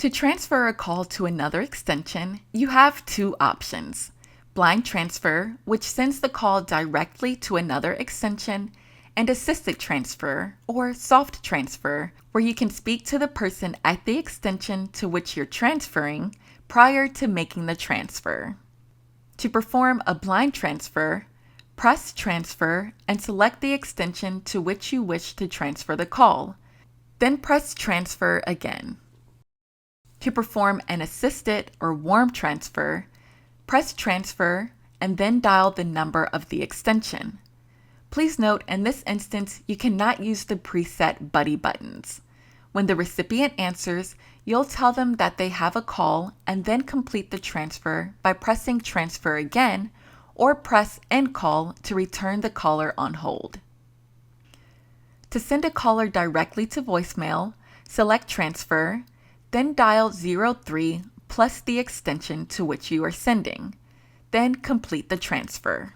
To transfer a call to another extension, you have two options: blind transfer, which sends the call directly to another extension, and assisted transfer, or soft transfer, where you can speak to the person at the extension to which you're transferring prior to making the transfer. To perform a blind transfer, press Transfer and select the extension to which you wish to transfer the call. Then press Transfer again. To perform an assisted or warm transfer, press Transfer and then dial the number of the extension. Please note, in this instance, you cannot use the preset buddy buttons. When the recipient answers, you'll tell them that they have a call and then complete the transfer by pressing Transfer again, or press End Call to return the caller on hold. To send a caller directly to voicemail, select Transfer, then dial 03 plus the extension to which you are sending. Then complete the transfer.